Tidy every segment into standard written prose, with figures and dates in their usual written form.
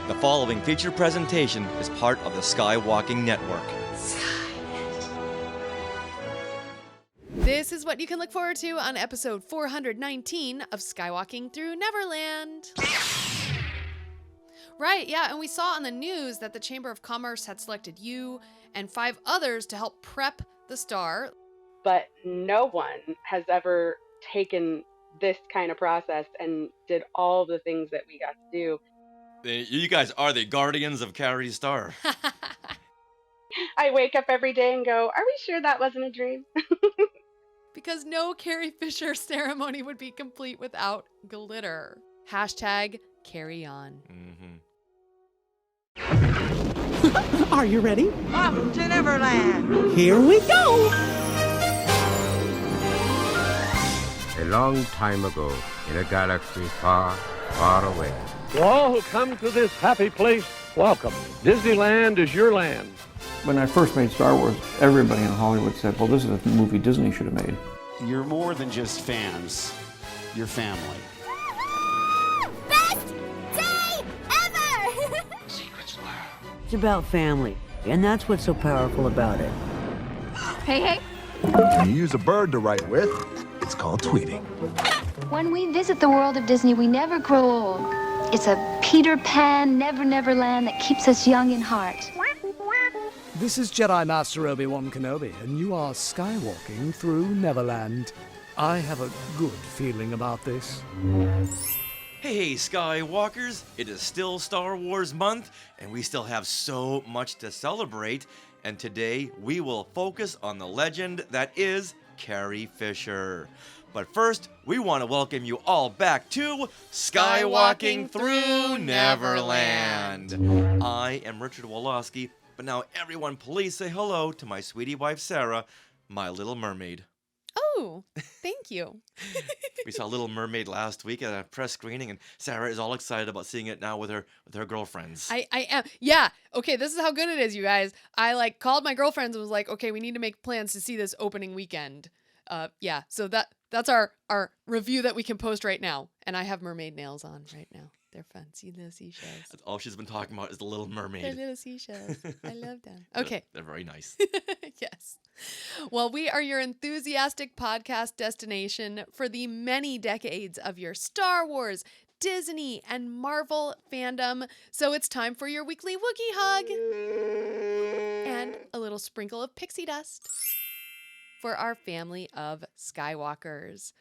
The following feature presentation is part of the Skywalking Network. This is what you can look forward to on episode 419 of Skywalking Through Neverland. Right, yeah, and we saw on the news that the Chamber of Commerce had selected you and 5 others to help prep the star. But no one has ever taken this kind of process and did all the things that we got to do. You guys are the guardians of Carrie's star. I wake up every day and go, are we sure that wasn't a dream? Because no Carrie Fisher ceremony would be complete without glitter. Hashtag carry on. Are you ready? Off to Neverland! Here we go! A long time ago, in a galaxy far, far away. To all who come to this happy place, welcome. Disneyland is your land. When I first made Star Wars, everybody in Hollywood said, well, this is a movie Disney should have made. You're more than just fans. You're family. Best day ever! Secrets lab. It's about family, and that's what's so powerful about it. Hey. You use a bird to write with, it's called tweeting. When we visit the world of Disney, we never grow old. It's a Peter Pan, Never land that keeps us young in heart. This is Jedi Master Obi-Wan Kenobi, and you are skywalking through Neverland. I have a good feeling about this. Hey, Skywalkers! It is still Star Wars month, and we still have so much to celebrate. And today, we will focus on the legend that is Carrie Fisher. But first, we want to welcome you all back to Skywalking Through Neverland. I am Richard Woloski, but now everyone please say hello to my sweetie wife Sarah, my little mermaid. Oh, thank you. We saw Little Mermaid last week at a press screening, and Sarah is all excited about seeing it now with her girlfriends. I am. Yeah. Okay, this is how good it is, you guys. I called my girlfriends and was like, okay, we need to make plans to see this opening weekend. Yeah, so that's our review that we can post right now. And I have mermaid nails on right now. They're fun. See little seashells. That's all she's been talking about is the Little Mermaid. They're little seashells. I love them. Okay. They're very nice. Yes. Well, we are your enthusiastic podcast destination for the many decades of your Star Wars, Disney, and Marvel fandom. So it's time for your weekly Wookiee hug and a little sprinkle of pixie dust for our family of Skywalkers.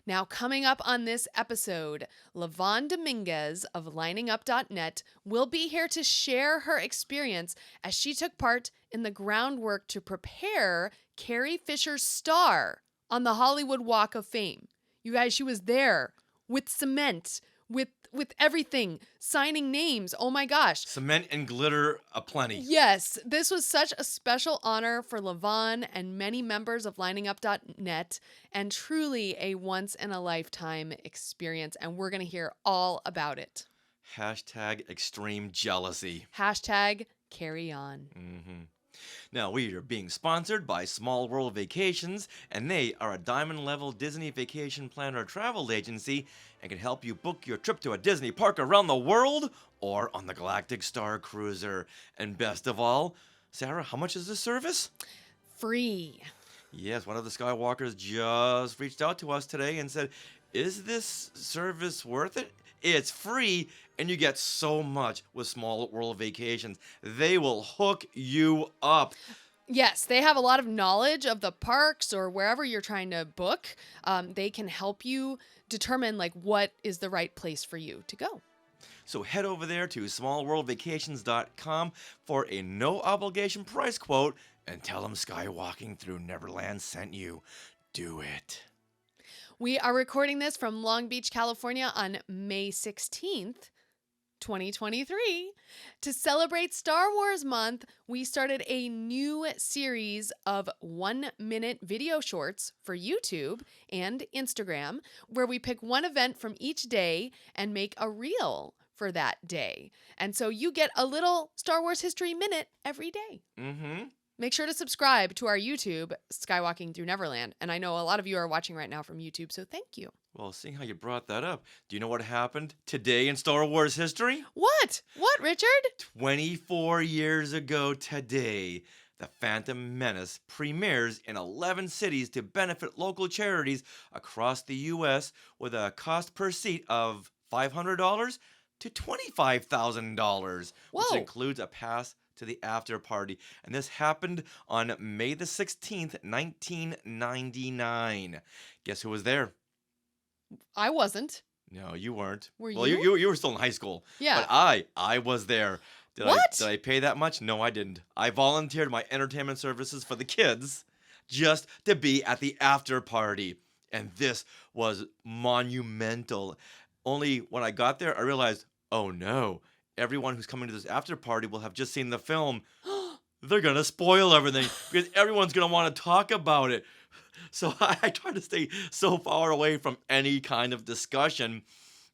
Now, coming up on this episode, Lavonne Dominguez of liningup.net will be here to share her experience as she took part in the groundwork to prepare Carrie Fisher's star on the Hollywood Walk of Fame. You guys, she was there with cement, with everything, signing names. Oh my gosh. Cement and glitter aplenty. Yes, this was such a special honor for Lavonne and many members of liningup.net, and truly a once-in-a-lifetime experience, and we're going to hear all about it. Hashtag extreme jealousy. Hashtag carry on. Now, we are being sponsored by Small World Vacations, and they are a diamond-level Disney vacation planner travel agency and can help you book your trip to a Disney park around the world or on the Galactic Star Cruiser. And best of all, Sarah, how much is this service? Free. Yes, one of the Skywalkers just reached out to us today and said, is this service worth it? It's free, and you get so much with Small World Vacations. They will hook you up. Yes, they have a lot of knowledge of the parks or wherever you're trying to book. They can help you determine what is the right place for you to go. So head over there to smallworldvacations.com for a no-obligation price quote and tell them Skywalking Through Neverland sent you. Do it. We are recording this from Long Beach, California on May 16th, 2023. To celebrate Star Wars Month, we started a new series of 1-minute video shorts for YouTube and Instagram, where we pick one event from each day and make a reel for that day. And so you get a little Star Wars history minute every day. Make sure to subscribe to our YouTube, Skywalking Through Neverland. And I know a lot of you are watching right now from YouTube, so thank you. Well, seeing how you brought that up, do you know what happened today in Star Wars history? What? What, Richard? 24 years ago today, The Phantom Menace premieres in 11 cities to benefit local charities across the U.S. with a cost per seat of $500 to $25,000, which Whoa. includes a pass to the after party. And this happened on May the 16th, 1999. Guess who was there? I wasn't. No, you weren't. Were well, you? you were still in high school. Yeah. But I was there. Did I pay that much? No, I didn't. I volunteered my entertainment services for the kids just to be at the after party. And this was monumental. Only when I got there, I realized, oh no, everyone who's coming to this after party will have just seen the film. They're going to spoil everything because everyone's going to want to talk about it. So I try to stay so far away from any kind of discussion.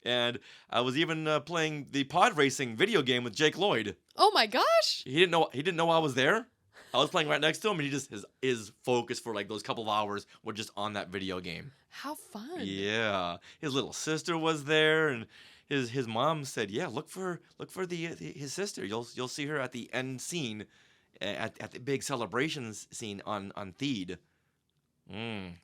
And I was even playing the pod racing video game with Jake Lloyd. Oh my gosh. He didn't know I was there. I was playing right next to him, and he just his focus for like those couple of hours were just on that video game. How fun. Yeah. His little sister was there, and his mom said, "Yeah, look for his sister. You'll see her at the end scene, at the big celebrations scene on Theed."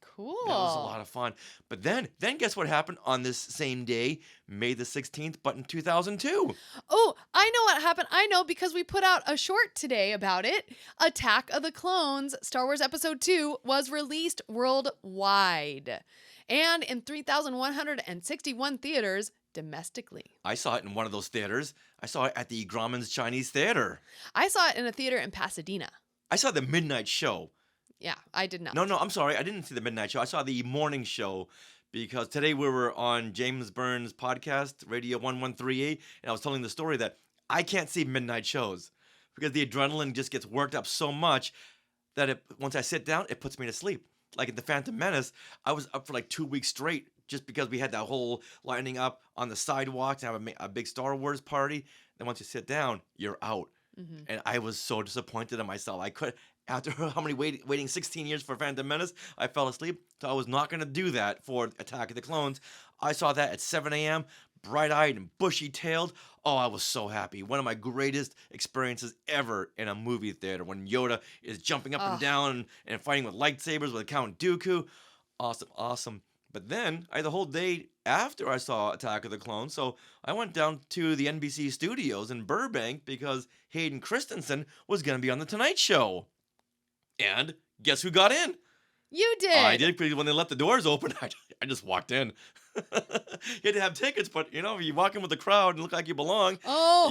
Cool. That was a lot of fun. But then guess what happened on this same day, May the 16th, but in 2002? Oh, I know what happened. I know because we put out a short today about it. Attack of the Clones, Star Wars Episode 2, was released worldwide and in 3,161 theaters domestically. I saw it in one of those theaters. I saw it at the Grauman's Chinese Theater. I saw it in a theater in Pasadena. I saw the midnight show. Yeah, I did not. No, I'm sorry. I didn't see the midnight show. I saw the morning show because today we were on James Burns' podcast, Radio 1138, and I was telling the story that I can't see midnight shows because the adrenaline just gets worked up so much that once I sit down, it puts me to sleep. Like in The Phantom Menace, I was up for like 2 weeks straight just because we had that whole lining up on the sidewalks and have a big Star Wars party. Then once you sit down, you're out. Mm-hmm. And I was so disappointed in myself. After waiting 16 years for Phantom Menace, I fell asleep. So I was not going to do that for Attack of the Clones. I saw that at 7 a.m., bright-eyed and bushy-tailed. Oh, I was so happy. One of my greatest experiences ever in a movie theater when Yoda is jumping up and down and fighting with lightsabers with Count Dooku. Awesome. But then I had the whole day after I saw Attack of the Clones, so I went down to the NBC studios in Burbank because Hayden Christensen was going to be on The Tonight Show. And guess who got in? You did. I did, because when they let the doors open, I just walked in. You had to have tickets, but if you walk in with the crowd and look like you belong,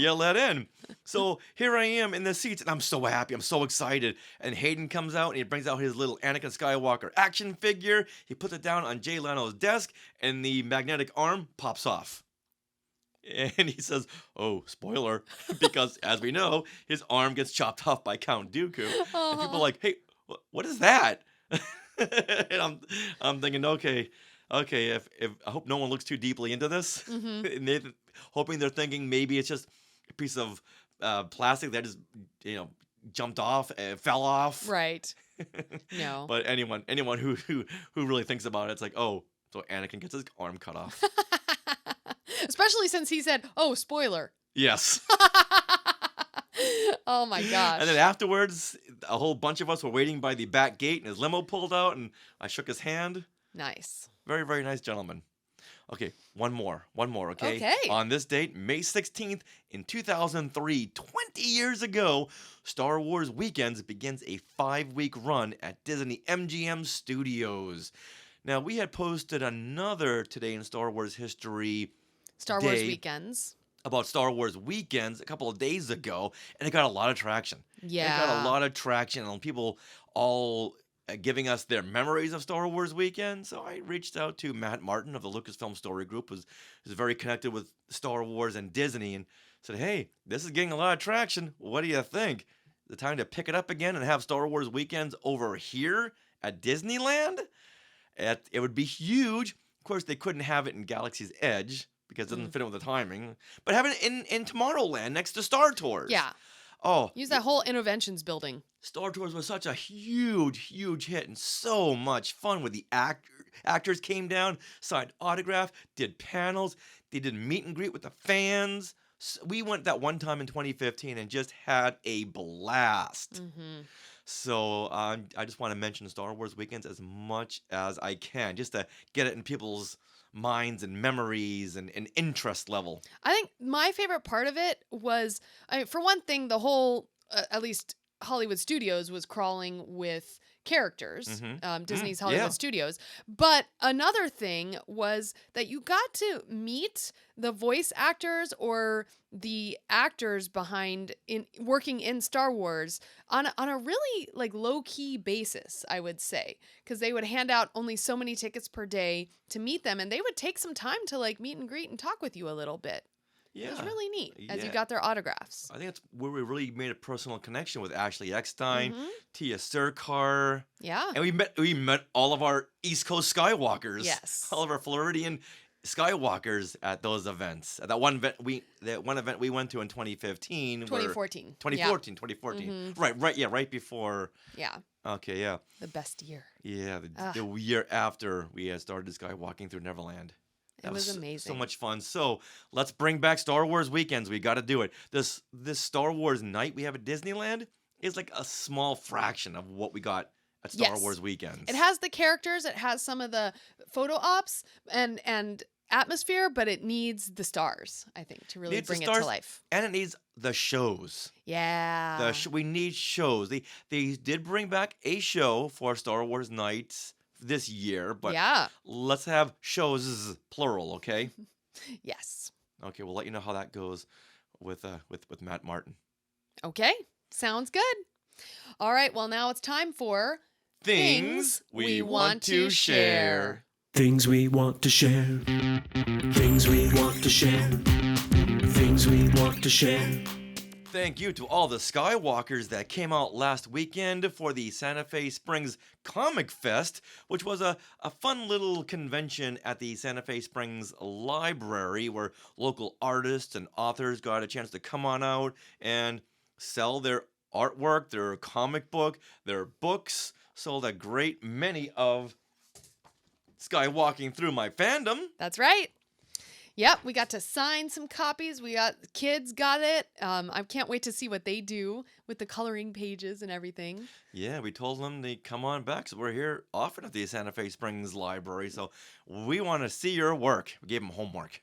you let in. So here I am in the seats, and I'm so happy. I'm so excited. And Hayden comes out, and he brings out his little Anakin Skywalker action figure. He puts it down on Jay Leno's desk, and the magnetic arm pops off. And he says, oh, spoiler, because as we know, his arm gets chopped off by Count Dooku. And people are like, hey, what is that? And I'm thinking, okay, if I hope no one looks too deeply into this. Mm-hmm. Hoping they're thinking maybe it's just a piece of plastic that just, jumped off, fell off. Right. No. But anyone who really thinks about it, it's like, oh, so Anakin gets his arm cut off. Especially since he said, oh, spoiler. Yes. Oh my gosh. And then afterwards, a whole bunch of us were waiting by the back gate, and his limo pulled out, and I shook his hand. Nice. Very, very nice gentleman. Okay, one more, okay? Okay. On this date, May 16th, in 2003, 20 years ago, Star Wars Weekends begins a 5-week run at Disney MGM Studios. Now, we had posted another Today in Star Wars History Star Wars Weekends. About Star Wars Weekends a couple of days ago, and it got a lot of traction. Yeah. It got a lot of traction, and people all giving us their memories of Star Wars Weekend. So I reached out to Matt Martin of the Lucasfilm Story Group, who's very connected with Star Wars and Disney, and said, hey, this is getting a lot of traction. What do you think? Is it time to pick it up again and have Star Wars Weekends over here at Disneyland? It would be huge. Of course, they couldn't have it in Galaxy's Edge because it doesn't fit in with the timing. But have it in Tomorrowland next to Star Tours. Yeah. Oh, Use that whole Interventions building. Star Tours was such a huge hit and so much fun with the actors came down, signed autograph, did panels, they did meet and greet with the fans. We went that one time in 2015 and just had a blast. Mm-hmm. So I just want to mention Star Wars weekends as much as I can, just to get it in people's minds and memories and interest level. I think my favorite part of it was, for one thing, the whole, at least Hollywood Studios was crawling with characters, Disney's Hollywood Studios. But another thing was that you got to meet the voice actors or the actors behind working in Star Wars on a really like low key basis, I would say, because they would hand out only so many tickets per day to meet them, and they would take some time to like meet and greet and talk with you a little bit. Yeah. It was really neat as you got their autographs. I think that's where we really made a personal connection with Ashley Eckstein, Tia Serkar. Yeah. And we met all of our East Coast Skywalkers. Yes. All of our Floridian Skywalkers at those events. At that one event we went to in 2015. 2014. 2014. Right before. Yeah. Okay, yeah. The best year. Yeah, the year after we had started skywalking through Neverland. It was amazing. So much fun. So let's bring back Star Wars weekends. We got to do it. This Star Wars night we have at Disneyland is like a small fraction of what we got at Star Wars weekends. It has the characters. It has some of the photo ops and atmosphere, but it needs the stars, I think, to really bring it to life. And it needs the shows. Yeah. We need shows. They did bring back a show for Star Wars nights this year, but let's have shows plural, okay? Yes. Okay, we'll let you know how that goes with Matt Martin. Okay, sounds good. All right, well now it's time for Things We Want to Share. Things we want to share. Things we want to share. Things we want to share. Thank you to all the Skywalkers that came out last weekend for the Santa Fe Springs Comic Fest, which was a fun little convention at the Santa Fe Springs Library where local artists and authors got a chance to come on out and sell their artwork, their comic book, their books. Sold a great many of Skywalking Through My Fandom. That's right. Yep, we got to sign some copies. Kids got it. I can't wait to see what they do with the coloring pages and everything. Yeah, we told them to come on back. So we're here often at the Santa Fe Springs Library. So we want to see your work. We gave them homework.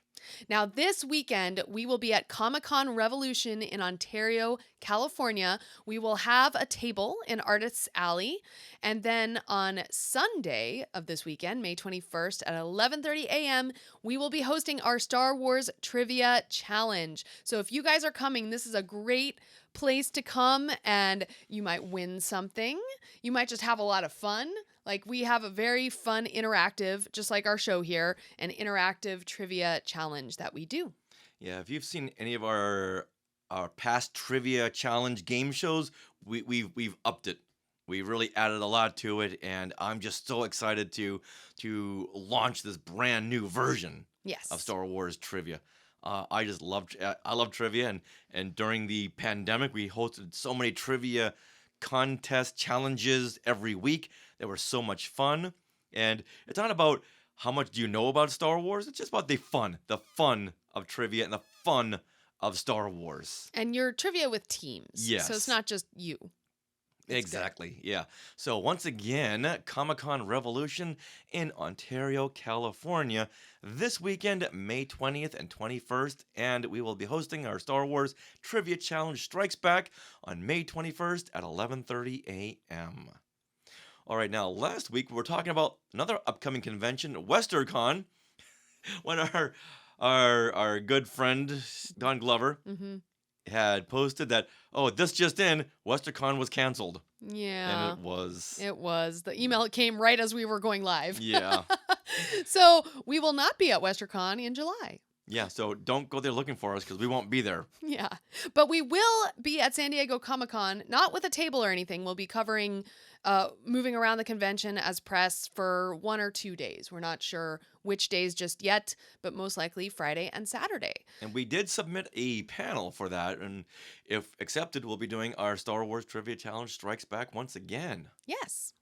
Now, this weekend, we will be at Comic-Con Revolution in Ontario, California. We will have a table in Artists Alley. And then on Sunday of this weekend, May 21st at 11:30 a.m., we will be hosting our Star Wars Trivia Challenge. So if you guys are coming, this is a great place to come and you might win something. You might just have a lot of fun. Like, we have a very fun, interactive, just like our show here, an interactive trivia challenge that we do. Yeah, if you've seen any of our past trivia challenge game shows, we've upped it. We really added a lot to it, and I'm just so excited to launch this brand new version of Star Wars trivia. I love trivia, and during the pandemic, we hosted so many trivia contest challenges every week. They were so much fun. And it's not about how much do you know about Star Wars. It's just about the fun of trivia and the fun of Star Wars. And your trivia with teams. Yes. So it's not just you. Exactly. Yeah. So once again, Comic-Con Revolution in Ontario, California, this weekend, May 20th and 21st, and we will be hosting our Star Wars Trivia Challenge Strikes Back on May 21st at 11:30 a.m. All right, now last week we were talking about another upcoming convention, WesternCon, when our good friend Don Glover had posted that, this just in, WesternCon was canceled. Yeah. And it was. It was. The email came right as we were going live. Yeah. So we will not be at WesternCon in July. Yeah, so don't go there looking for us because we won't be there. Yeah. But we will be at San Diego Comic-Con, not with a table or anything. We'll be covering, moving around the convention as press for 1 or 2 days. We're not sure which days just yet, but most likely Friday and Saturday. And we did submit a panel for that, and if accepted, we'll be doing our Star Wars Trivia Challenge Strikes Back once again. Yes.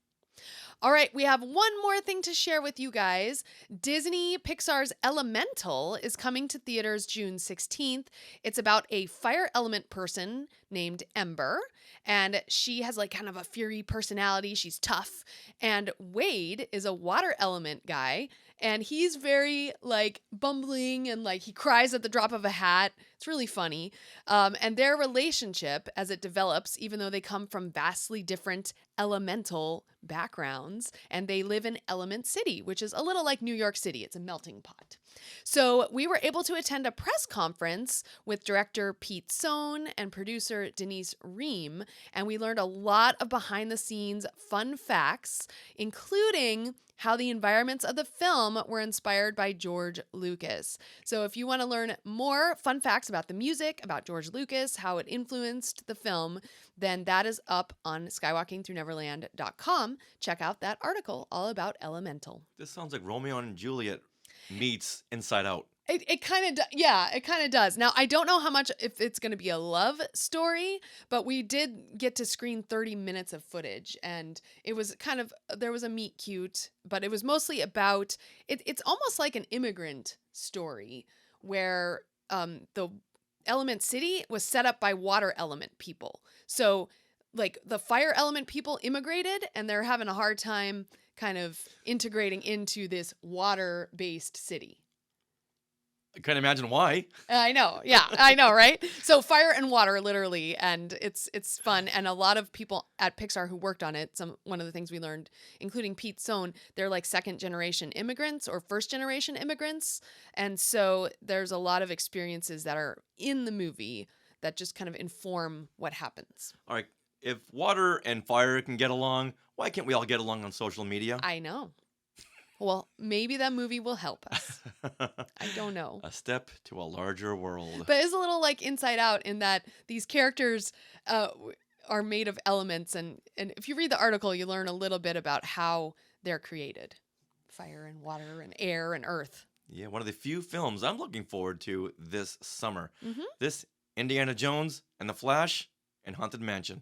All right, we have one more thing to share with you guys. Disney Pixar's Elemental is coming to theaters June 16th. It's about a fire element person named Ember, and she has like kind of a fiery personality. She's tough. And Wade is a water element guy, and he's very like bumbling and like he cries at the drop of a hat. It's really funny. And their relationship as it develops, even though they come from vastly different elemental backgrounds, and they live in Element City, which is a little like New York City. It's a melting pot. So we were able to attend a press conference with director Pete Sohn and producer Denise Ream, and we learned a lot of behind the scenes fun facts, including how the environments of the film were inspired by George Lucas. So if you want to learn more fun facts about the music, about George Lucas, how it influenced the film, then that is up on skywalkingthroughneverland.com. Check out that article all about Elemental. This sounds like Romeo and Juliet meets Inside Out. It kind of, yeah, it kind of does. Now, I don't know how much, if it's going to be a love story, but we did get to screen 30 minutes of footage, and it was kind of, there was a meet cute, but it was mostly about, it's almost like an immigrant story where the Element City was set up by water element people. So, like, the fire element people immigrated, and they're having a hard time kind of integrating into this water-based city. I can't imagine why. I know. Yeah, I know, right? So fire and water, literally, and it's fun. And a lot of people at Pixar who worked on it, one of the things we learned, including Pete Sohn, they're like second-generation immigrants or first-generation immigrants. And so there's a lot of experiences that are in the movie that just kind of inform what happens. All right, if water and fire can get along, why can't we all get along on social media? I know. Well, maybe that movie will help us. I don't know. A step to a larger world. But it's a little like Inside Out in that these characters are made of elements. And if you read the article, you learn a little bit about how they're created. Fire and water and air and earth. Yeah, one of the few films I'm looking forward to this summer. Mm-hmm. This, Indiana Jones and the Flash and Haunted Mansion.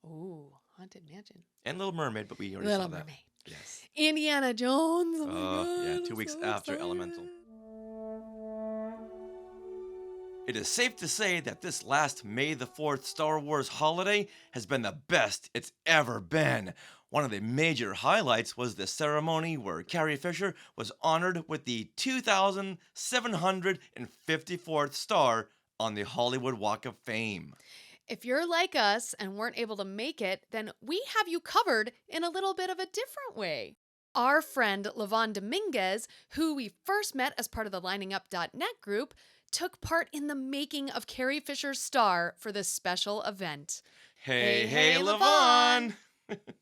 Ooh, Haunted Mansion. And Little Mermaid, but we already Little saw that. Mermaid. Yes. Indiana Jones. Oh my God, yeah, I'm 2 weeks so after excited. Elemental. It is safe to say that this last May the 4th Star Wars holiday has been the best it's ever been. One of the major highlights was the ceremony where Carrie Fisher was honored with the 2,754th star on the Hollywood Walk of Fame. If you're like us and weren't able to make it, then we have you covered in a little bit of a different way. Our friend Lavonne Dominguez, who we first met as part of the LiningUp.net group, took part in the making of Carrie Fisher's star for this special event. Hey, Lavonne!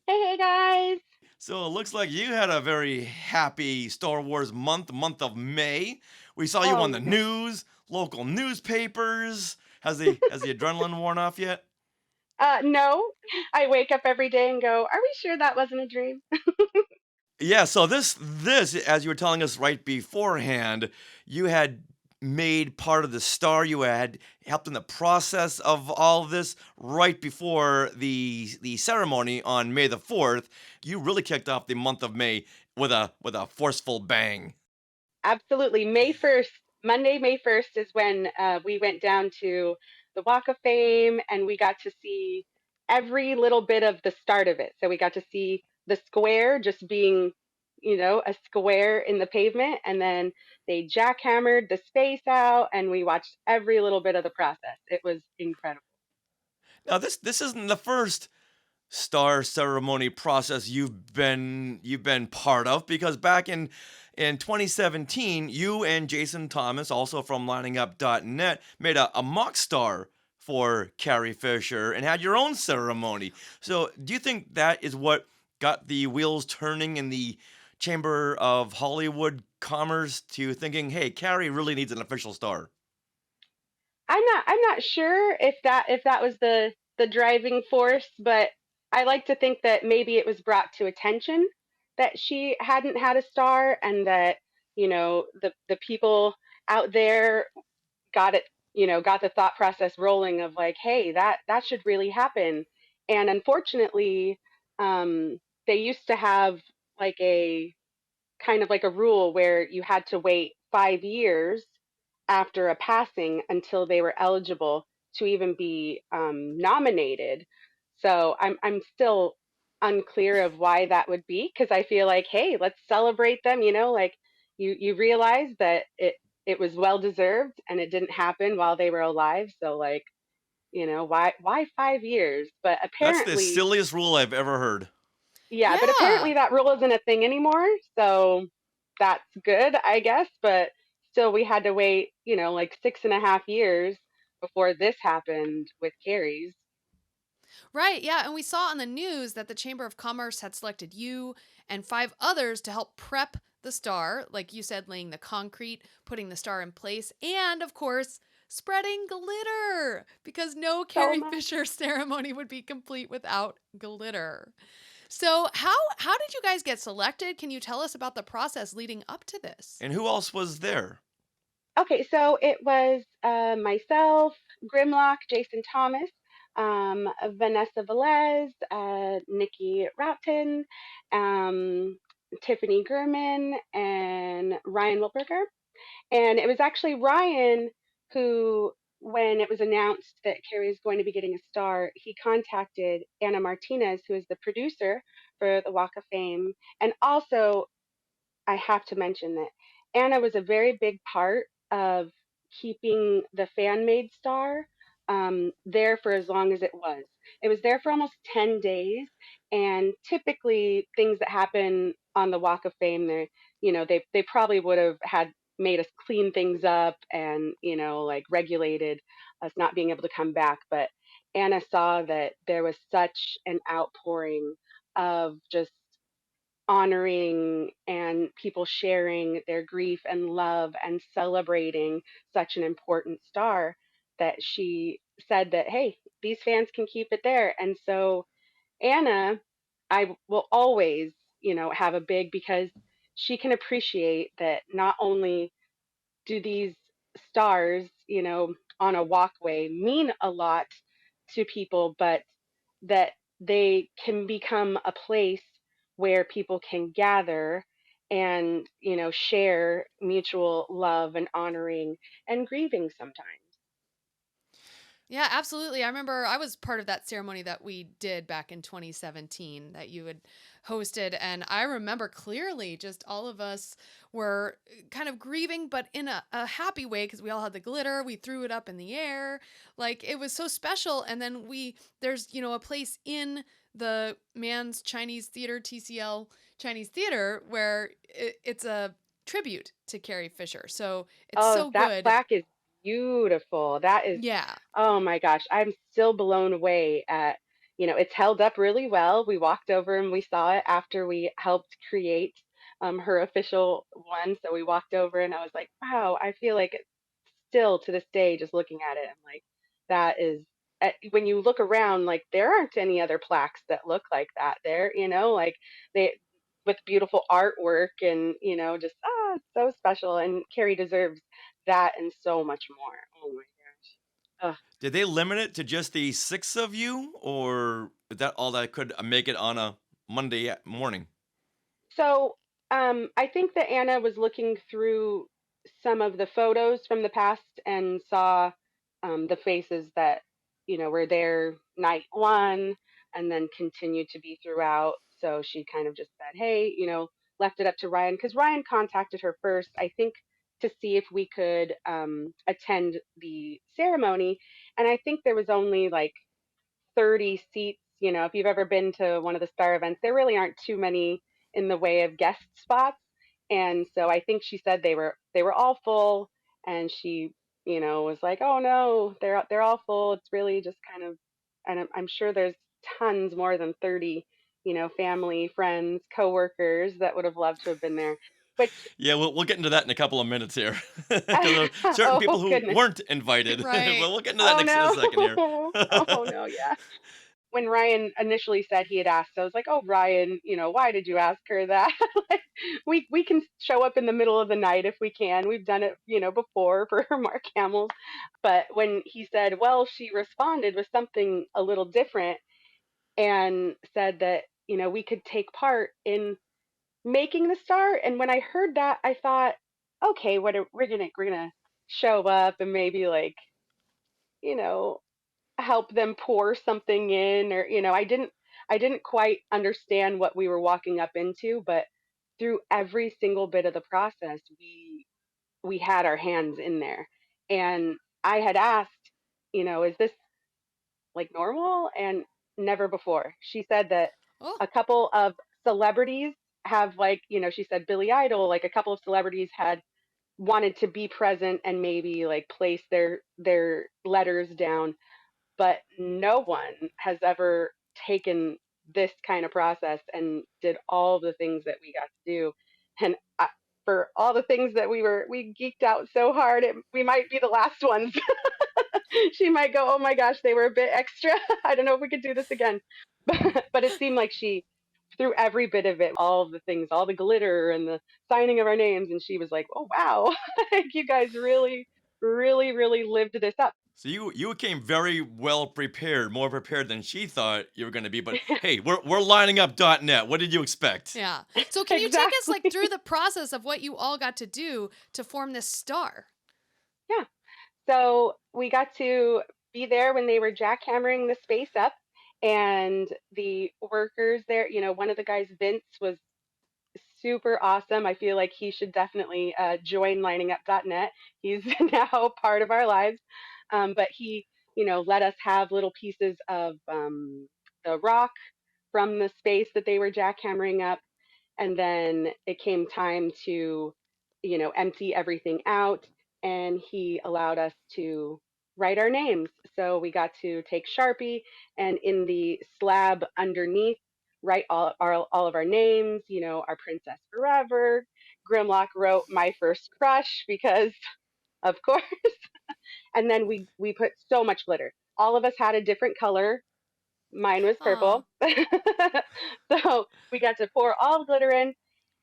Hey, guys! So it looks like you had a very happy Star Wars month of May. We saw you on the news, local newspapers. Has the adrenaline worn off yet? No. I wake up every day and go, are we sure that wasn't a dream? Yeah, so this, as you were telling us right beforehand, you had made part of the star. You had helped in the process of all of this right before the ceremony on May the 4th. You really kicked off the month of May with a forceful bang. Absolutely. Monday, May 1st is when we went down to the Walk of Fame, and we got to see every little bit of the start of it. So we got to see the square just being, a square in the pavement, and then they jackhammered the space out, and we watched every little bit of the process. It was incredible. Now, this isn't the first star ceremony process you've been part of, because back in 2017, you and Jason Thomas, also from LiningUp.net, made a mock star for Carrie Fisher and had your own ceremony. So do you think that is what got the wheels turning in the Chamber of Hollywood Commerce to thinking, hey, Carrie really needs an official star? I'm not sure if that was the driving force, but I like to think that maybe it was brought to attention that she hadn't had a star, and that the people out there got it, got the thought process rolling of like, hey, that should really happen. And unfortunately, they used to have like a kind of like a rule where you had to wait 5 years after a passing until they were eligible to even be nominated. So I'm still unclear of why that would be, because I feel like, hey, let's celebrate them. Like you realize that it was well deserved and it didn't happen while they were alive. So like, why 5 years? But That's the apparently, silliest rule I've ever heard. yeah, but Yeah. apparently that rule isn't a thing anymore. So that's good, I guess. But still, we had to wait, like 6.5 years before this happened with Carrie's. Right, yeah, and we saw on the news that the Chamber of Commerce had selected you and 5 others to help prep the star, like you said, laying the concrete, putting the star in place, and of course, spreading glitter, because no So Carrie much. Fisher ceremony would be complete without glitter. So, how did you guys get selected? Can you tell us about the process leading up to this? And who else was there? Okay, so it was myself, Grimlock, Jason Thomas, Vanessa Velez, Nikki Roughton, um, Tiffany Gurman, and Ryan Wilberger. And it was actually Ryan who, when it was announced that Carrie is going to be getting a star, he contacted Anna Martinez, who is the producer for the Walk of Fame. And also, I have to mention that Anna was a very big part of keeping the fan made star there for as long as it was. It was there for almost 10 days. And typically, things that happen on the Walk of Fame, they probably would have had made us clean things up and, like regulated us not being able to come back. But Anna saw that there was such an outpouring of just honoring and people sharing their grief and love and celebrating such an important star, that she said that, hey, these fans can keep it there. And so Anna, I will always, have a big, because she can appreciate that not only do these stars, on a walkway mean a lot to people, but that they can become a place where people can gather and, share mutual love and honoring and grieving sometimes. Yeah, absolutely. I remember I was part of that ceremony that we did back in 2017 that you had hosted. And I remember clearly just all of us were kind of grieving, but in a happy way, because we all had the glitter. We threw it up in the air. Like it was so special. And then there's, a place in the Man's Chinese Theater, TCL Chinese Theater, where it's a tribute to Carrie Fisher. So it's Oh, so that good. plaque is beautiful. That is, Yeah. oh my gosh, I'm still blown away at, it's held up really well. We walked over and we saw it after we helped create her official one. So we walked over and I was like, wow, I feel like it's still to this day, just looking at it, I'm like, that is, when you look around, like there aren't any other plaques that look like that there, like they, with beautiful artwork and, just, it's so special. And Carrie deserves that and so much more. Oh my gosh. Ugh. Did they limit it to just the 6 of you, or is that all that could make it on a Monday morning? So I think that Anna was looking through some of the photos from the past and saw the faces that, were there night one and then continued to be throughout. So she kind of just said, hey, left it up to Ryan, because Ryan contacted her first, I think, to see if we could attend the ceremony. And I think there was only like 30 seats. If you've ever been to one of the star events, there really aren't too many in the way of guest spots. And so I think she said they were all full, and she, was like, "Oh no, they're all full. It's really just kind of," and I'm sure there's tons more than 30, family, friends, coworkers that would have loved to have been there. Which, Yeah, we'll get into that in a couple of minutes here, because there are certain people oh who goodness, weren't invited. But Right. we'll get into that oh next in a second here. no, oh no, yeah. When Ryan initially said he had asked, I was like, "Oh, Ryan, why did you ask her that? Like, we can show up in the middle of the night if we can. We've done it, before for Mark Hamill's." But when he said, "Well, she responded with something a little different and said that we could take part in making the star," and when I heard that, I thought, "Okay, we're gonna show up and maybe like you know help them pour something in, or I didn't quite understand what we were walking up into, but through every single bit of the process we had our hands in there. And I had asked, is this like normal? And never before. She said that Oh, a couple of celebrities have, like, she said Billy Idol, like a couple of celebrities had wanted to be present and maybe like place their letters down, but no one has ever taken this kind of process and did all the things that we got to do. And for all the things that we geeked out so hard, we might be the last ones. She might go, "Oh my gosh, they were a bit extra. I don't know if we could do this again." But it seemed like she, through every bit of it, all of the things, all the glitter and the signing of our names, and she was like, "Oh wow, like, you guys really, really, really lived this up." So you came very well prepared, more prepared than she thought you were going to be. But hey, we're lining up .net. What did you expect? yeah. So can you take us like Exactly. through the process of what you all got to do to form this star? Yeah. So we got to be there when they were jackhammering the space up, and the workers there, one of the guys, Vince, was super awesome. I feel like he should definitely join liningup.net. He's now part of our lives. But he, let us have little pieces of the rock from the space that they were jackhammering up. And then it came time to, empty everything out. And he allowed us to write our names. So we got to take Sharpie and in the slab underneath, write all of our names, our Princess Forever. Grimlock wrote my first crush because, of course. And then we put so much glitter. All of us had a different color. Mine was Aw. purple. So we got to pour all the glitter in,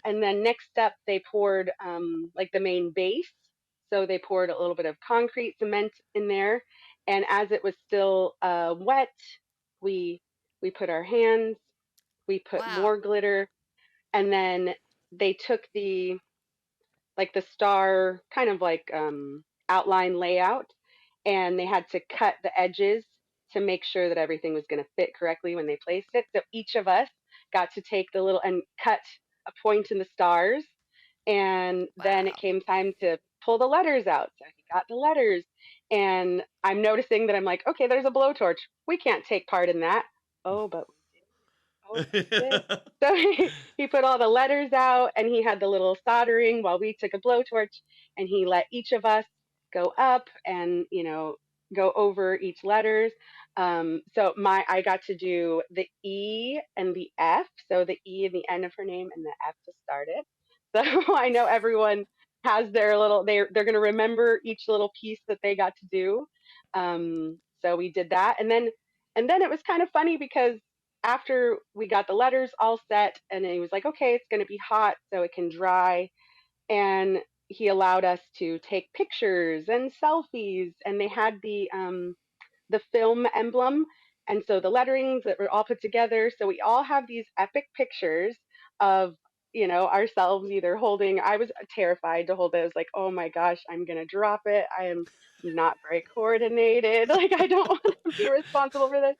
and then next up they poured like the main base. So they poured a little bit of concrete cement in there, and as it was still wet, we we put our hands, we put more Wow. glitter, and then they took the star kind of like outline layout, and they had to cut the edges to make sure that everything was going to fit correctly when they placed it. So each of us got to take the little and cut a point in the stars, and then it Wow. came time to pull the letters out. So he got the letters, and I'm noticing that I'm like, okay, there's a blowtorch. We can't take part in that. Oh, but oh, yes, we did. So he put all the letters out, and he had the little soldering while we took a blowtorch, and he let each of us go up and, go over each letters. So I got to do the E and the F. So the E and the end of her name and the F to start it. So I know everyone has their little, they're going to remember each little piece that they got to do. So we did that. And then it was kind of funny because after we got the letters all set, and he was like, "Okay, it's going to be hot so it can dry." And he allowed us to take pictures and selfies, and they had the film emblem, and so the letterings that were all put together. So we all have these epic pictures of, ourselves either holding. I was terrified to hold it. I was like, "Oh my gosh, I'm gonna drop it. I am not very coordinated. Like, I don't want to be responsible for this."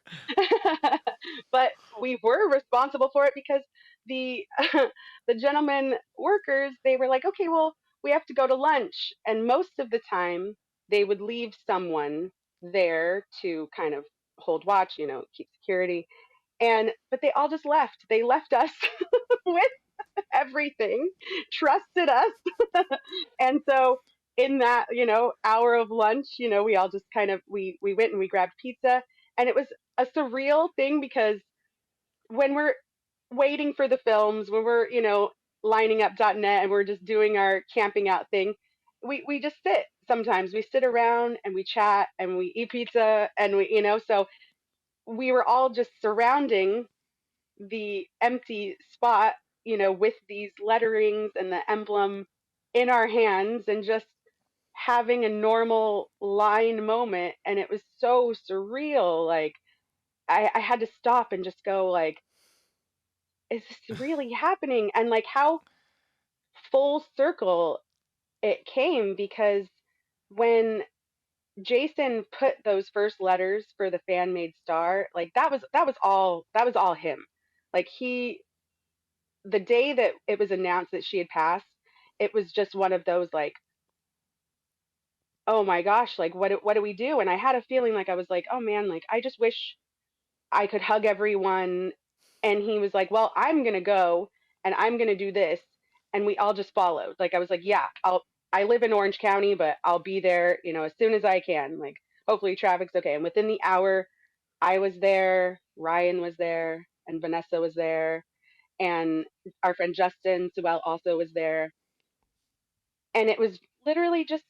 But we were responsible for it because the the gentlemen workers, they were like, "Okay, well, we have to go to lunch," and most of the time they would leave someone there to kind of hold watch, keep security. But they all just left. They left us with everything, trusted us. And so in that, hour of lunch, we all just kind of we went and we grabbed pizza, and it was a surreal thing because when we're waiting for the films, when we're, lining up.net and we're just doing our camping out thing, we just sit sometimes. We sit around and we chat and we eat pizza and so we were all just surrounding the empty spot, with these letterings and the emblem in our hands and just having a normal line moment. And it was so surreal. Like, I had to stop and just go, like, is this really happening? And like how full circle it came, because when Jason put those first letters for the fan made star, like that was all him. Like the day that it was announced that she had passed, it was just one of those like, oh my gosh, like what do we do? And I had a feeling like I was like, oh man, like I just wish I could hug everyone. And he was like, well, I'm going to go and I'm going to do this. And we all just followed. Like, I was like, yeah, I live in Orange County, but I'll be there, as soon as I can. Like, hopefully traffic's okay. And within the hour, I was there, Ryan was there, and Vanessa was there. And our friend Justin Sewell also was there. And it was literally just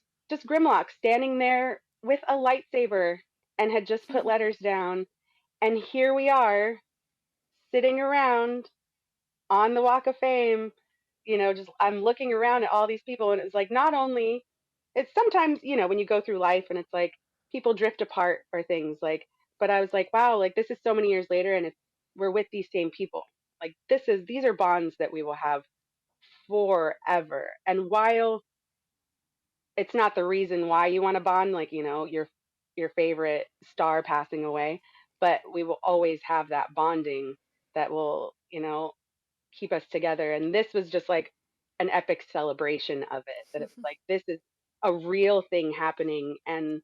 Grimlock standing there with a lightsaber and had just put letters down. And here we are sitting around on the Walk of Fame, just I'm looking around at all these people, and it's like, not only, it's sometimes, when you go through life and it's like people drift apart or things like, but I was like, wow, like this is so many years later and we're with these same people. Like these are bonds that we will have forever. And while it's not the reason why you want to bond, like, your favorite star passing away, but we will always have that bonding that will, keep us together. And this was just like an epic celebration of it, that it was like, this is a real thing happening. And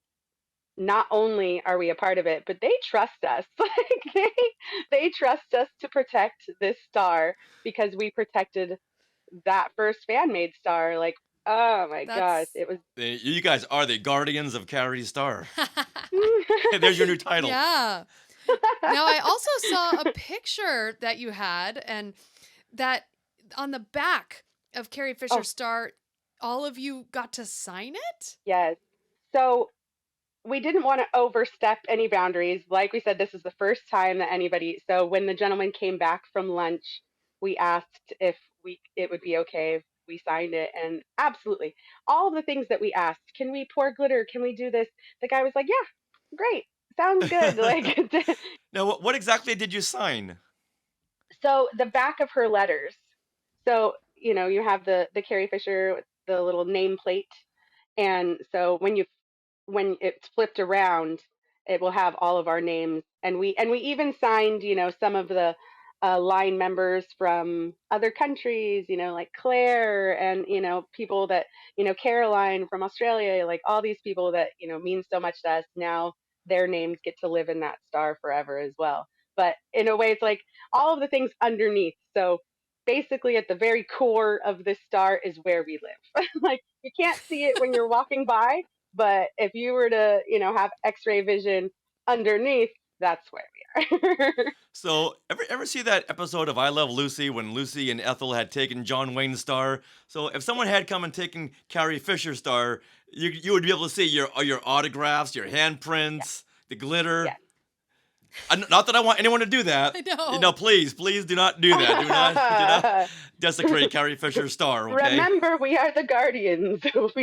not only are we a part of it, but they trust us. Like they trust us to protect this star because we protected that first fan made star. Like, oh my gosh, it was. You guys are the guardians of Carrie's star. There's your new title. Yeah. Now, I also saw a picture that you had, and that on the back of Carrie Fisher's star, all of you got to sign it? Yes. So we didn't want to overstep any boundaries. Like we said, this is the first time that anybody. So when the gentleman came back from lunch, we asked if it would be okay if we signed it, and absolutely, all the things that we asked. Can we pour glitter? Can we do this? The guy was like, yeah, great, sounds good. Like, now, what exactly did you sign? so the back of her letters. So you have the Carrie Fisher with the little nameplate, and so when it's flipped around, it will have all of our names. And we even signed, some of the line members from other countries, like Claire, and, people that, Caroline from Australia, like all these people that, mean so much to us. Now their names get to live in that star forever as well. But in a way, it's like all of the things underneath. So basically at the very core of this star is where we live. Like, you can't see it when you're walking by, but if you were to, have X-ray vision underneath, that's where we are. So, ever see that episode of I Love Lucy when Lucy and Ethel had taken John Wayne's star? So, if someone had come and taken Carrie Fisher's star, you would be able to see your autographs, your handprints, the glitter. Yes. Not that I want anyone to do that. I know. Please do not do that. Do not desecrate Carrie Fisher's star, okay? Remember, we are the guardians.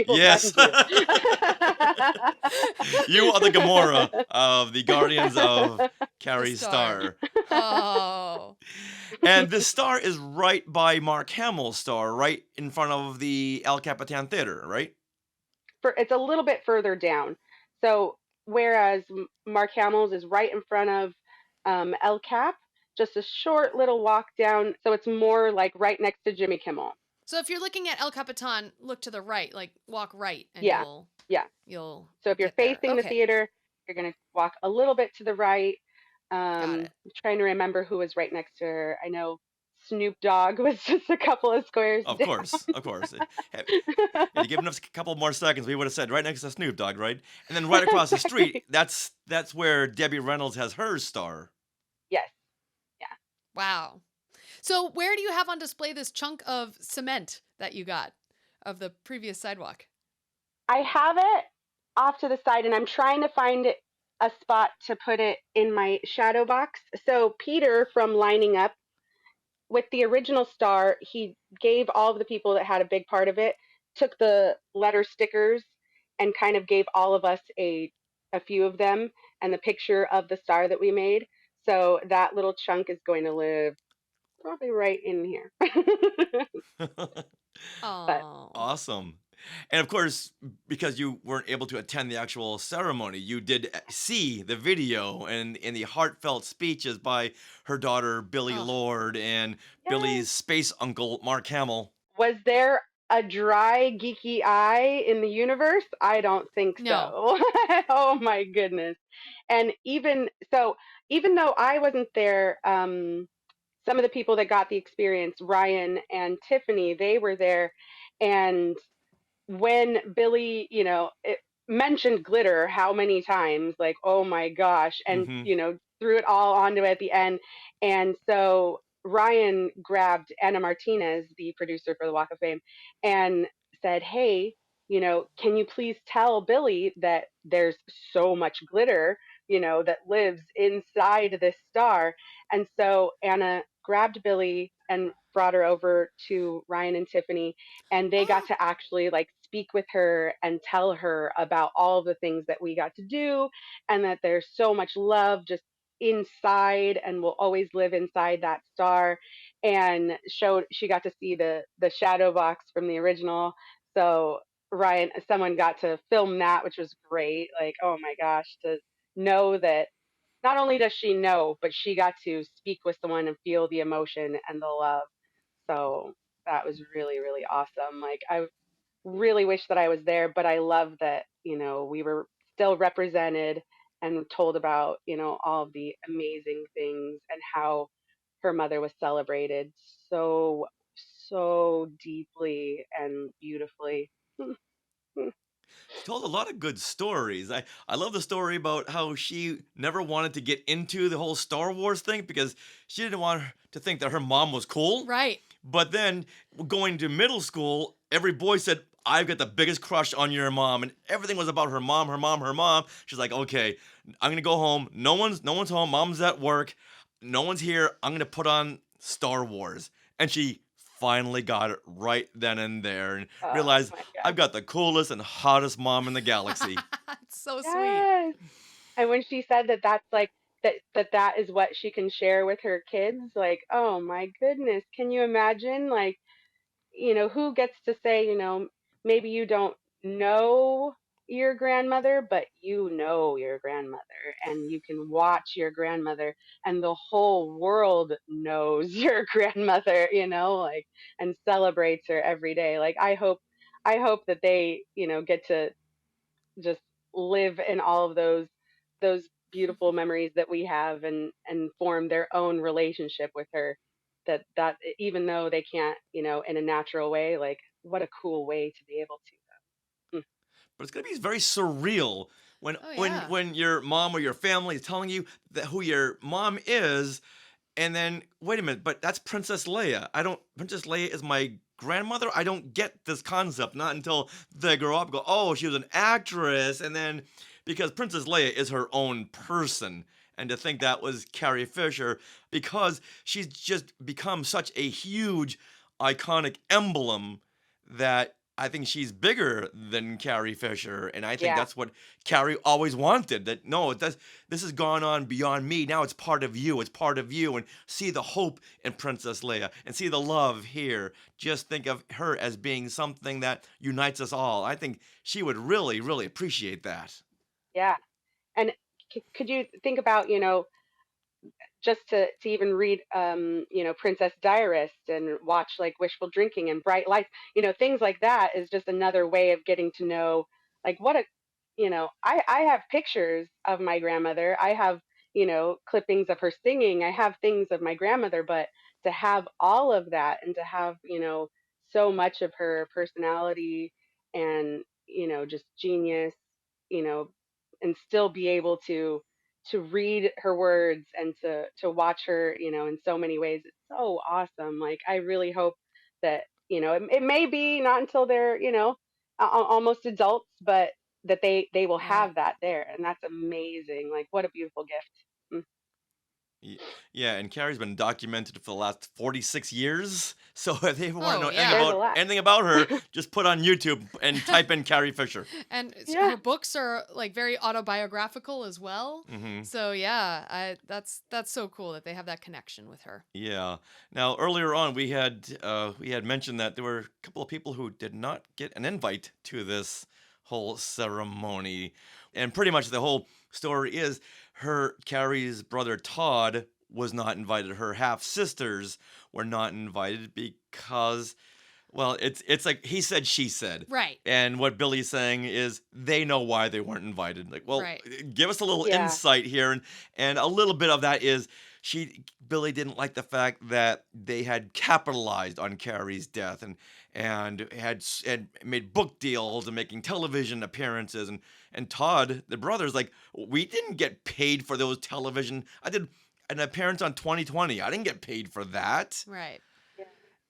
Yes. You are the Gamora of the Guardians of Carrie's star. Oh. And this star is right by Mark Hamill's star, right in front of the El Capitan Theater, right? It's a little bit further down. So whereas Mark Hamill's is right in front of El Cap, just a short little walk down. So it's more like right next to Jimmy Kimmel. So if you're looking at El Capitan, look to the right, like walk right, and you'll. So if you're facing the theater, you're gonna walk a little bit to the right. I'm trying to remember who was right next to her. I know Snoop Dogg was just a couple of squares Of down. course. Had you given us a couple more seconds, we would have said right next to Snoop Dogg, right? And then right across the street, that's where Debbie Reynolds has her star. Yes. Wow. So where do you have on display this chunk of cement that you got of the previous sidewalk? I have it off to the side, and I'm trying to find a spot to put it in my shadow box. So Peter from Lining Up, with the original star, he gave all of the people that had a big part of it, took the letter stickers and kind of gave all of us a few of them and the picture of the star that we made. So that little chunk is going to live probably right in here. But Oh. Awesome. And of course, because you weren't able to attend the actual ceremony, you did see the video and the heartfelt speeches by her daughter, Billie Oh. Lourd, and yes. Billie's space uncle, Mark Hamill. Was there a dry, geeky eye in the universe? I don't think No. so. Oh my goodness. And even so, even though I wasn't there, some of the people that got the experience, Ryan and Tiffany, they were there. And when Billy, it mentioned glitter how many times, like, oh my gosh, and, Hmm. threw it all onto it at the end. And so Ryan grabbed Anna Martinez, the producer for the Walk of Fame, and said, hey, can you please tell Billy that there's so much glitter, that lives inside this star? And so Anna grabbed Billy and brought her over to Ryan and Tiffany, and they got to actually like speak with her and tell her about all the things that we got to do, and that there's so much love just inside and will always live inside that star. And she got to see the shadow box from the original. So Ryan, someone got to film that, which was great. Like, oh my gosh, to know that not only does she know, but she got to speak with someone and feel the emotion and the love. So that was really, really awesome. Like, I really wish that I was there, but I love that, we were still represented and told about, all of the amazing things and how her mother was celebrated so, so deeply and beautifully. She told a lot of good stories. I love the story about how she never wanted to get into the whole Star Wars thing because she didn't want to think that her mom was cool. Right. But then going to middle school, every boy said, I've got the biggest crush on your mom. And everything was about her mom, her mom, her mom. She's like, okay, I'm gonna go home. No one's home. Mom's at work. No one's here. I'm gonna put on Star Wars. And she finally got it right then and there and Oh realized my I've God. got the coolest and hottest mom in the galaxy. It's so sweet. Yes. And when she said that that's like that is what she can share with her kids, like, oh my goodness, can you imagine? Like, who gets to say, maybe you don't know your grandmother, but you know your grandmother, and you can watch your grandmother, and the whole world knows your grandmother, like, and celebrates her every day. Like, I hope that they, get to just live in all of those beautiful memories that we have, and form their own relationship with her, that even though they can't, in a natural way, like, what a cool way to be able to. But it's gonna be very surreal when Oh when yeah. when your mom or your family is telling you that who your mom is, and then wait a minute, but that's Princess Leia. I don't. Princess Leia is my grandmother. I don't get this concept. Not until they grow up, and go, oh, she was an actress, and then because Princess Leia is her own person. And to think that was Carrie Fisher, because she's just become such a huge, iconic emblem that I think she's bigger than Carrie Fisher, and I think Yeah. that's what Carrie always wanted. That no, this has gone on beyond me. Now it's part of you. It's part of you, and see the hope in Princess Leia, and see the love here. Just think of her as being something that unites us all. I think she would really, really appreciate that. Yeah. And could you think about, just to even read, Princess Diarist, and watch like Wishful Drinking and Bright Lights, things like that is just another way of getting to know, like, what a, I have pictures of my grandmother. I have, clippings of her singing. I have things of my grandmother, but to have all of that, and to have, so much of her personality and, just genius, you know, and still be able to read her words and to watch her, in so many ways. It's so awesome. Like I really hope that, it may be not until they're, almost adults, but that they will Right. have that there, and that's amazing. Like what a beautiful gift. Y- Yeah, and Carrie's been documented for the last 46 years. So if they want to Oh, know yeah. There's a lot. anything about her, just put on YouTube and type in Carrie Fisher. And Yeah. her books are like very autobiographical as well. Hmm. So yeah, that's so cool that they have that connection with her. Yeah. Now earlier on we had mentioned that there were a couple of people who did not get an invite to this whole ceremony, and pretty much the whole story is Carrie's brother Todd was not invited. Her half sisters were not invited because, well, it's like he said, she said. Right. And what Billy's saying is they know why they weren't invited. Like, well, Right. give us a little Yeah. insight here, and a little bit of that is Billy didn't like the fact that they had capitalized on Carrie's death and had made book deals and making television appearances, and Todd, the brother's like, we didn't get paid for those television. I did an appearance on 2020. I didn't get paid for that. Right.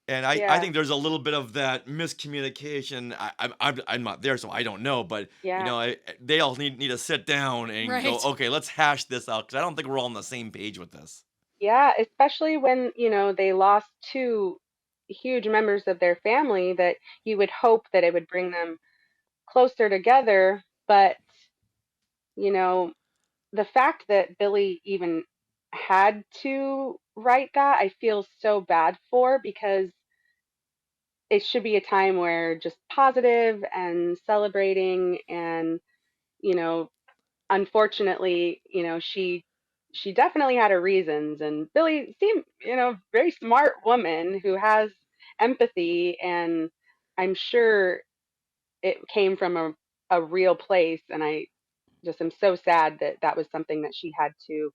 And I Yeah. think there's a little bit of that miscommunication. I'm not there, so I don't know. But Yeah. they all need to sit down and go, Right. okay, let's hash this out, because I don't think we're all on the same page with this. Yeah, especially when, they lost two huge members of their family, that you would hope that it would bring them closer together. But, you know, the fact that Billy even had to write that, I feel so bad for, because it should be a time where just positive and celebrating, and, you know, unfortunately, she definitely had her reasons, and Billy seemed, very smart woman who has empathy, and I'm sure it came from a real place, and I just am so sad that that was something that she had to,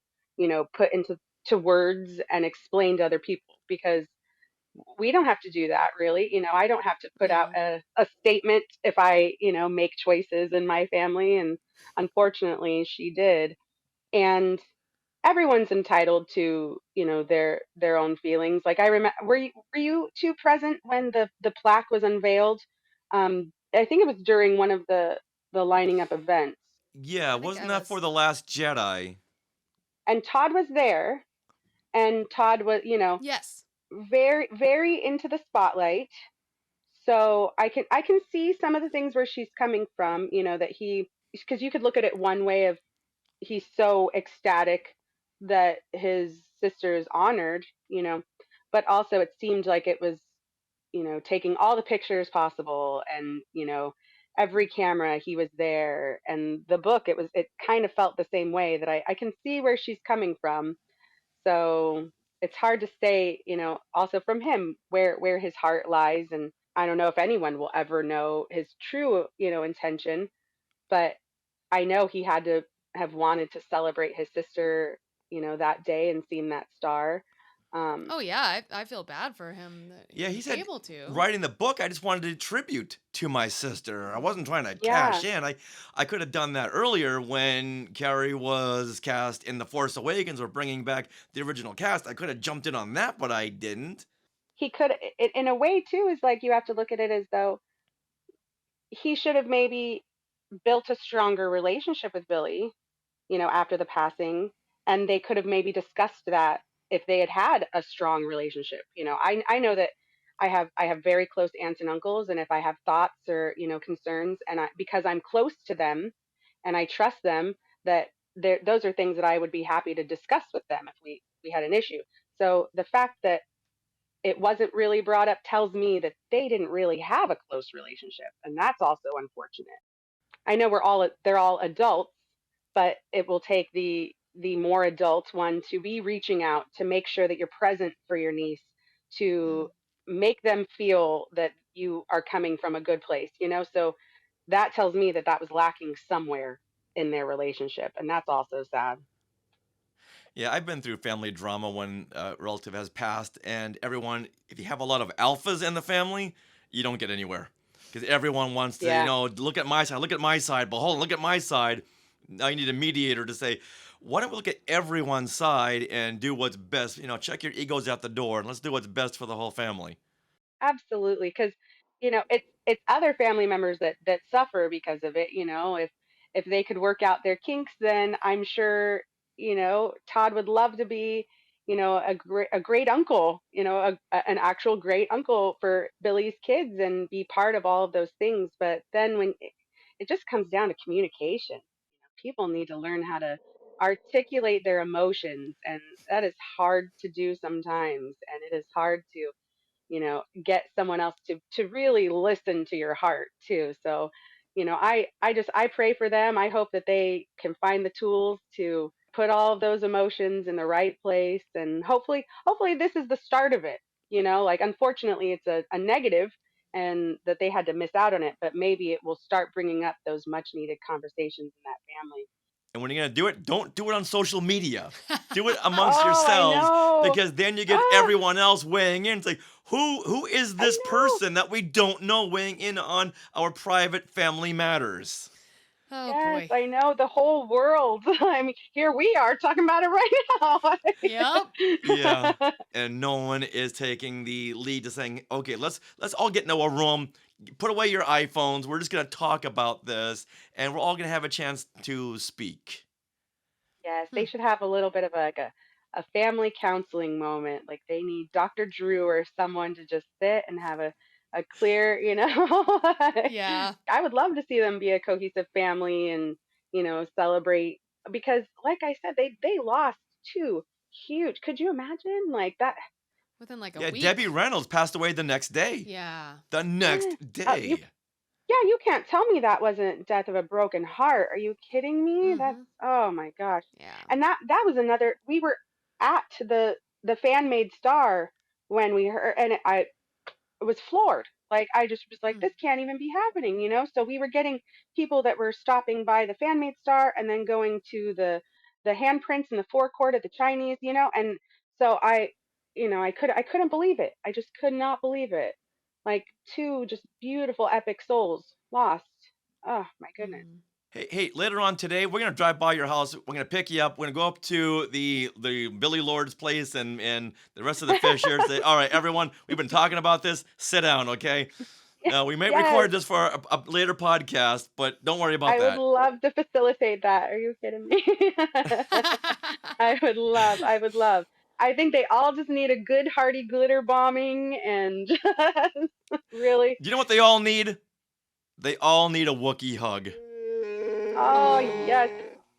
put into to words and explain to other people, because we don't have to do that, really. I don't have to put out No. a statement if I, make choices in my family, and unfortunately she did. And everyone's entitled to, their own feelings. Like I remember, were you two present when the plaque was unveiled? I think it was during one of the lining up events, Yeah, I think wasn't I that for was. The Last Jedi? and Todd was there, and Todd was, Yes. very very into the spotlight. So I can see some of the things where she's coming from, that because you could look at it one way of, he's so ecstatic that his sister is honored, but also it seemed like it was, taking all the pictures possible, and, every camera he was there, and the book, it kind of felt the same way, that I can see where she's coming from. So it's hard to say, also from him, where his heart lies, and I don't know if anyone will ever know his true, intention, but I know he had to have wanted to celebrate his sister, that day, and seen that star. Um, Oh yeah, I feel bad for him that he Yeah, he wasn't said able to. writing the book, I just wanted to tribute to my sister. I wasn't trying to yeah, cash in. I could have done that earlier when Carrie was cast in The Force Awakens or bringing back the original cast. I could have jumped in on that, but I didn't. he could, in a way too, is like you have to look at it as though he should have maybe built a stronger relationship with Billy, after the passing, and they could have maybe discussed that if they had had a strong relationship. I know that I have very close aunts and uncles, and if I have thoughts or, concerns, and because I'm close to them and I trust them, that those are things that I would be happy to discuss with them if we had an issue. So the fact that it wasn't really brought up tells me that they didn't really have a close relationship, and that's also unfortunate. I know they're all adults, but it will take the more adult one to be reaching out to make sure that you're present for your niece, to Mm. make them feel that you are coming from a good place, So that tells me that that was lacking somewhere in their relationship, and that's also sad. Yeah, I've been through family drama when a relative has passed, and everyone, if you have a lot of alphas in the family, you don't get anywhere. Because everyone wants to, Yeah. look at my side, but hold on, look at my side. Now you need a mediator to say, why don't we look at everyone's side and do what's best? Check your egos out the door and let's do what's best for the whole family. Absolutely, because it's other family members that suffer because of it. If they could work out their kinks, then I'm sure Todd would love to be a great uncle, an actual great uncle for Billy's kids and be part of all of those things. But then when it just comes down to communication, people need to learn how to articulate their emotions, and that is hard to do sometimes, and it is hard to get someone else to really listen to your heart too. So I pray for them. I hope that they can find the tools to put all of those emotions in the right place, and hopefully this is the start of it. Like, unfortunately it's a negative, and that they had to miss out on it, but maybe it will start bringing up those much needed conversations in that family. And when you're going to do it, don't do it on social media. Do it amongst Oh, I yourselves, know. because then you get Ah, everyone else weighing in. It's like, who is I this know. person that we don't know weighing in on our private family matters? Oh Yes, boy. I know, the whole world. I mean, here we are talking about it Yep. Yeah. right now. And no one is taking the lead to saying, okay, let's all get into a room, put away your iPhones. We're just gonna talk about this, and we're all gonna have a chance to speak. Yes, Hmm. they should have a little bit of like a family counseling moment. Like, they need Dr. Drew or someone to just sit and have a clear, Yeah. I would love to see them be a cohesive family and, celebrate, because like I said, they lost two huge. Could you imagine like that? Within like a Yeah, Debbie week. Reynolds passed away the next day. Yeah. The next You day. Yeah, you can't tell me that wasn't death of a broken heart. Are you kidding me? That's, Mm-hmm. oh my gosh. Yeah. And that was another. We were at the fan made star when we heard, and I was floored. Like, I just was like, Mm. this can't even be happening. So we were getting people that were stopping by the fan made star and then going to the handprints in the forecourt at the Chinese, and so I couldn't believe it. I just could not believe it. Like, two just beautiful epic souls lost. Oh my goodness. Mm. Hey, later on today, we're gonna drive by your house. We're gonna pick you up. We're gonna go up to the Billy Lord's place and the rest of the Fishers. Say, all right, everyone, we've been talking about this. Sit down, okay? We may Yes, record this for a later podcast, but don't worry about I would that. love to facilitate that. Are you kidding me? I would love. I think they all just need a good hearty glitter bombing and really. You know what they all need? They all need a Wookiee hug. Oh yes,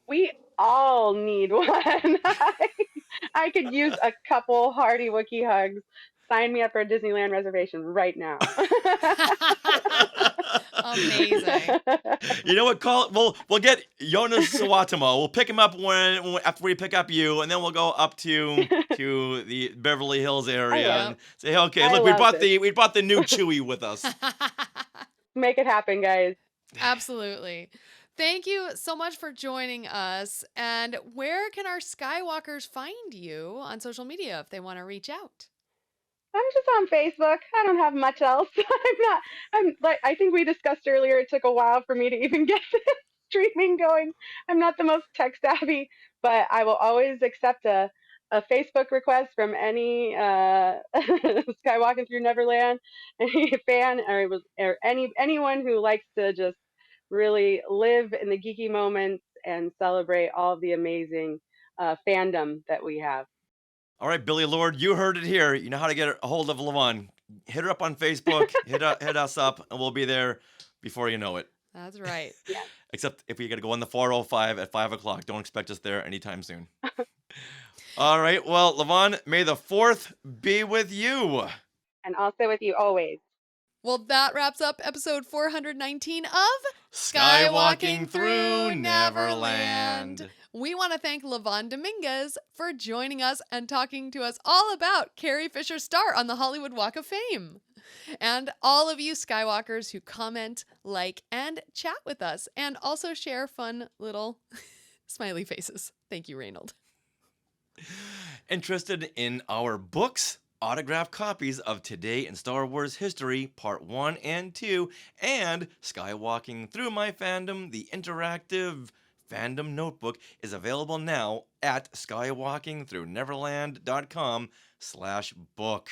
we all need one. I could use a couple hearty Wookiee hugs. Sign me up for a Disneyland reservation right now. Amazing. You know what? We'll get Jonas Sawatamo. We'll pick him up after we pick up you, and then we'll go up to the Beverly Hills area love- and say, okay, I look, we love brought this. we brought the new Chewie with us. Make it happen, guys. Absolutely. Thank you so much for joining us. And where can our Skywalkers find you on social media if they want to reach out? I'm just on Facebook. I don't have much else. I'm like, I think we discussed earlier, it took a while for me to even get this streaming going. I'm not the most tech savvy, but I will always accept a Facebook request from any Skywalking Through Neverland any fan, or anyone who likes to just really live in the geeky moments and celebrate all the amazing fandom that we have. All right, Billy Lord, you heard it here. You know how to get a hold of Lavonne. Hit her up on Facebook. hit us up, and we'll be there before you know it. That's right. Yeah. Except if we got to go on the 405 at 5 o'clock. Don't expect us there anytime soon. All right. Well, Lavonne, may the 4th be with you. And also with you always. Well, that wraps up episode 419 of Skywalking Through Neverland. We want to thank Lavonne Dominguez for joining us and talking to us all about Carrie Fisher's star on the Hollywood Walk of Fame. And all of you Skywalkers who comment, like, and chat with us, and also share fun little smiley faces. Thank you, Reynold. Interested in our books? Autographed copies of Today in Star Wars History, Part 1 and 2, and Skywalking Through My Fandom, the interactive Fandom Notebook is available now at skywalkingthroughneverland.com/book.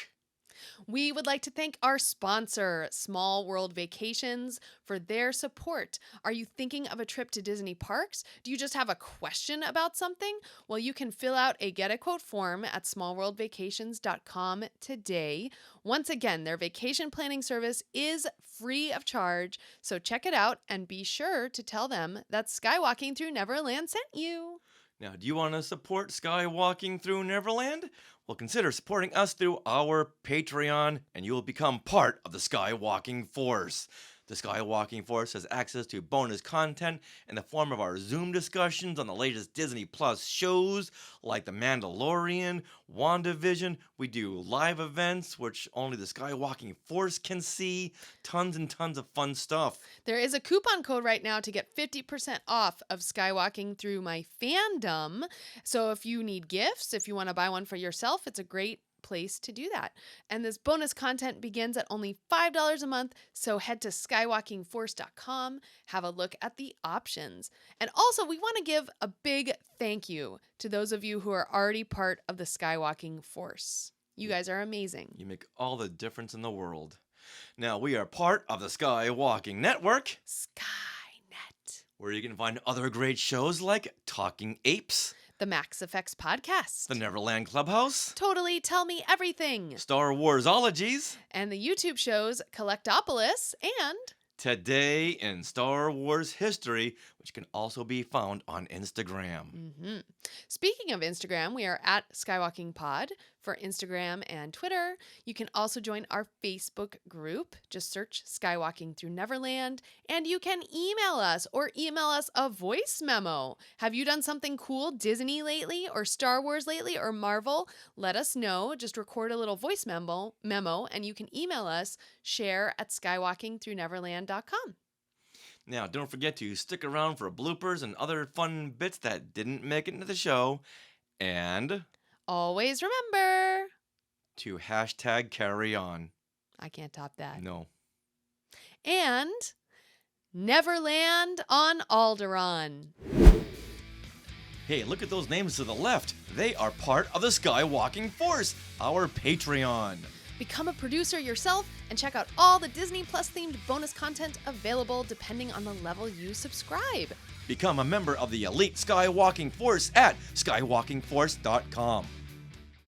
We would like to thank our sponsor, Small World Vacations, for their support. Are you thinking of a trip to Disney parks? Do you just have a question about something? Well, you can fill out a Get a Quote form at smallworldvacations.com today. Once again, their vacation planning service is free of charge, so check it out and be sure to tell them that Skywalking Through Neverland sent you. Now, do you want to support Skywalking Through Neverland? Well, consider supporting us through our Patreon, and you will become part of the Skywalking Force. The Skywalking Force has access to bonus content in the form of our Zoom discussions on the latest Disney Plus shows like The Mandalorian, WandaVision. We do live events, which only the Skywalking Force can see. Tons and tons of fun stuff. There is a coupon code right now to get 50% off of Skywalking Through My Fandom. So if you need gifts, if you want to buy one for yourself, it's a great place to do that. And this bonus content begins at only $5 a month, so head to skywalkingforce.com, have a look at the options. And also, we want to give a big thank you to those of you who are already part of the Skywalking Force. You guys are amazing. You make all the difference in the world. Now, we are part of the Skywalking Network, Skynet, where you can find other great shows like Talking Apes, the Max Effects Podcast, the Neverland Clubhouse, Totally Tell Me Everything, Star Warsologies, and the YouTube shows Collectopolis and Today in Star Wars History, which can also be found on Instagram. Speaking of Instagram, we are at Skywalking Pod for Instagram and Twitter. You can also join our Facebook group. Just search Skywalking Through Neverland. And you can email us or email us a voice memo. Have you done something cool Disney lately or Star Wars lately or Marvel? Let us know. Just record a little voice memo and you can email us share@skywalkingthroughneverland.com. Now, don't forget to stick around for bloopers and other fun bits that didn't make it into the show. And always remember to hashtag carry on. I can't top that. No. And Neverland on Alderaan. Hey, look at those names to the left. They are part of the Skywalking Force, our Patreon. Become a producer yourself and check out all the Disney Plus themed bonus content available depending on the level you subscribe. Become a member of the elite Skywalking Force at skywalkingforce.com.